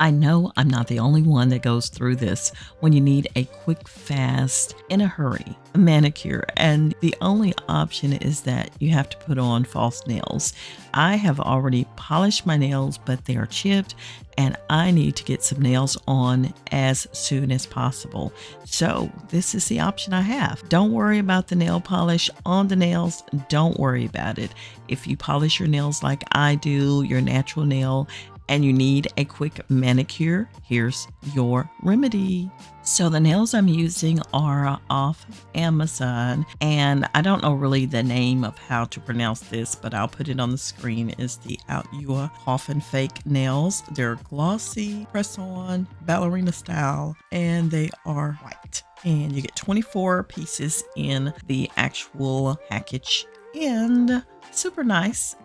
I know I'm not the only one that goes through this when you need a quick, fast, in a hurry manicure, and the only option is that you have to put on false nails. I have already polished my nails, but they are chipped, and I need to get some nails on as soon as possible. So, this is the option I have. Don't worry about the nail polish on the nails. Don't worry about it. If you polish your nails like I do, your natural nail, and you need a quick manicure, here's your remedy. So the nails I'm using are off Amazon, and I don't know really the name of how to pronounce this, but I'll put it on the screen. It's the Outua Coffin Fake nails. They're glossy, press-on, ballerina style, and they are white. And you get 24 pieces in the actual package, and super nice,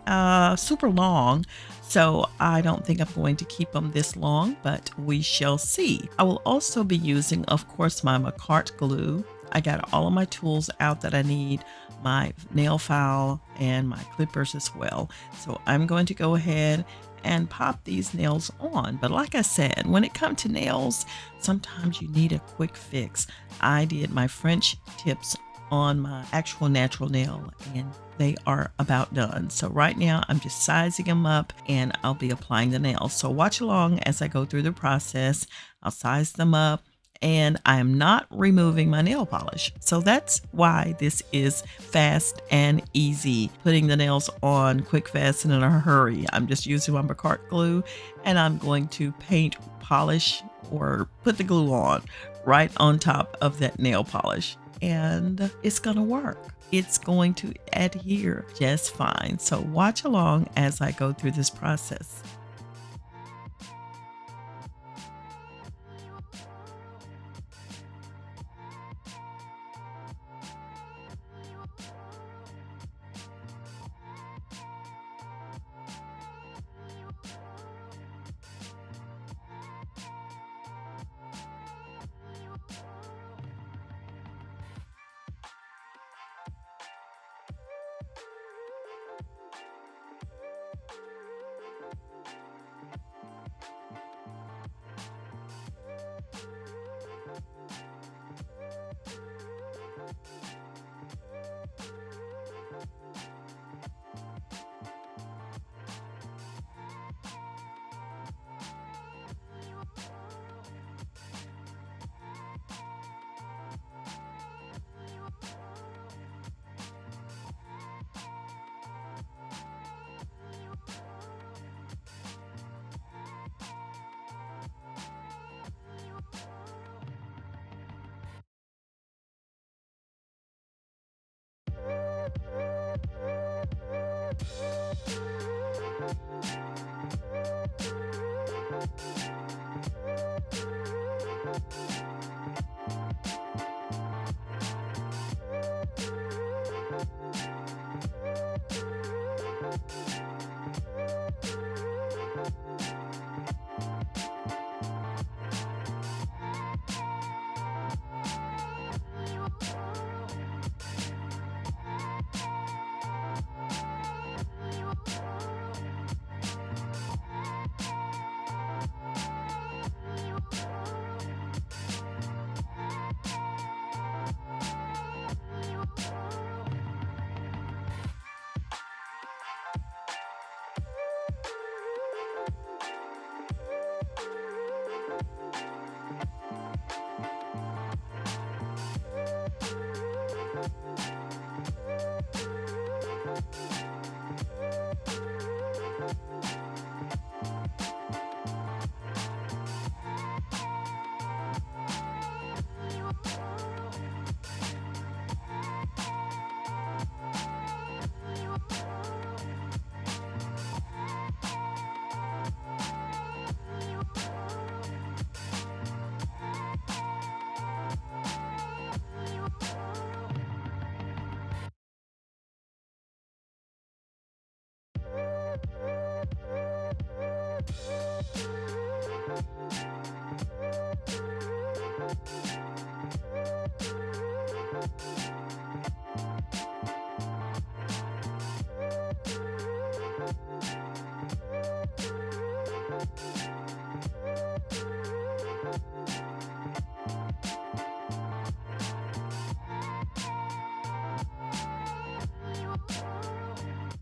super long. So I don't think I'm going to keep them this long, but we shall see. I will also be using, of course, my Macart glue. I got all of my tools out that I need, my nail file and my clippers as well. So I'm going to go ahead and pop these nails on. But like I said, when it comes to nails, sometimes you need a quick fix. I did my French tips on my actual natural nail, and they are about done. So right now I'm just sizing them up, and I'll be applying the nails. So watch along as I go through the process. I'll size them up, and I am not removing my nail polish. So that's why this is fast and easy. Putting the nails on quick, fast, and in a hurry. I'm just using my Macart glue, and I'm going to paint, polish, or put the glue on right on top of that nail polish. And it's gonna work. It's going to adhere just fine. So watch along as I go through this process.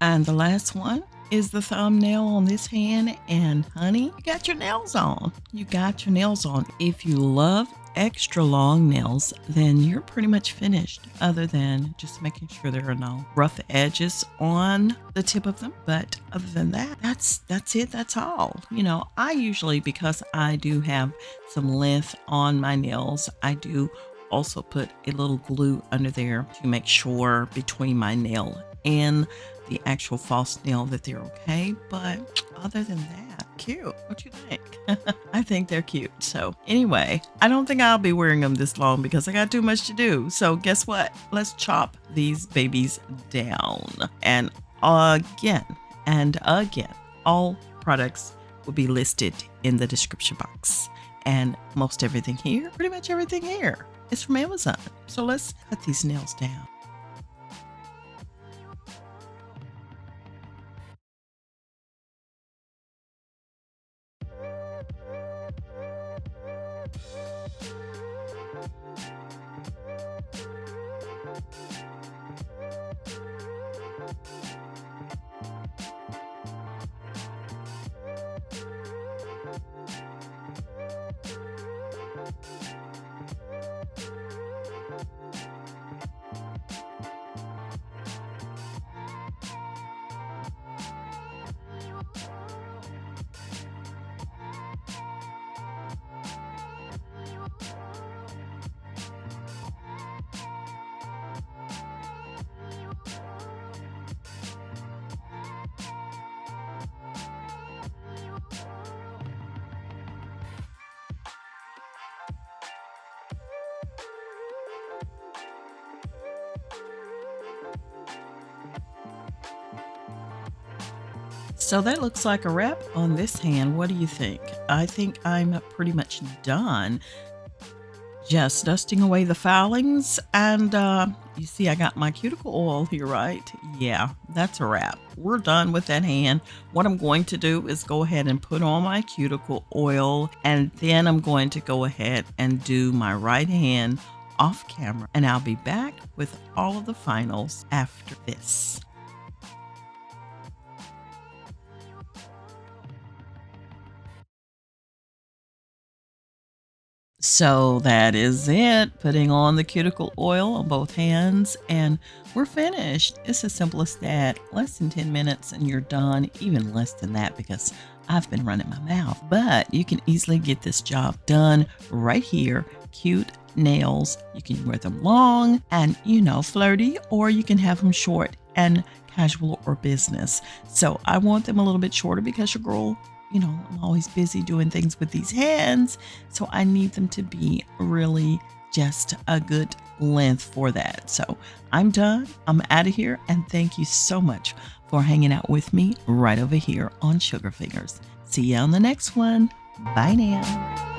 And the last one is the thumbnail on this hand. And honey, you got your nails on. You got your nails on. If you love extra long nails, then you're pretty much finished, other than just making sure there are no rough edges on the tip of them. But other than that, that's it. That's all. I usually, because I do have some length on my nails, I do also put a little glue under there to make sure between my nail and the actual false nail that they're okay. But other than that, cute. What you think? I think they're cute. So anyway, I don't think I'll be wearing them this long because I got too much to do. So guess what? Let's chop these babies down. And again, all products will be listed in the description box. And most everything here, pretty much everything here, is from Amazon. So let's cut these nails down. So that looks like a wrap on this hand. What do you think? I think I'm pretty much done. Just dusting away the foulings, and you see I got my cuticle oil here, right? Yeah, that's a wrap. We're done with that hand. What I'm going to do is go ahead and put on my cuticle oil, and then I'm going to go ahead and do my right hand off camera, and I'll be back with all of the finals after this. So that is it. Putting on the cuticle oil on both hands, and we're finished. It's as simple as that. Less than 10 minutes and you're done. Even less than that because I've been running my mouth. But you can easily get this job done right here. Cute nails. You can wear them long and, flirty, or you can have them short and casual or business. So I want them a little bit shorter because your girl, I'm always busy doing things with these hands. So I need them to be really just a good length for that. So I'm done. I'm out of here. And thank you so much for hanging out with me right over here on Sugar Fingers. See you on the next one. Bye now.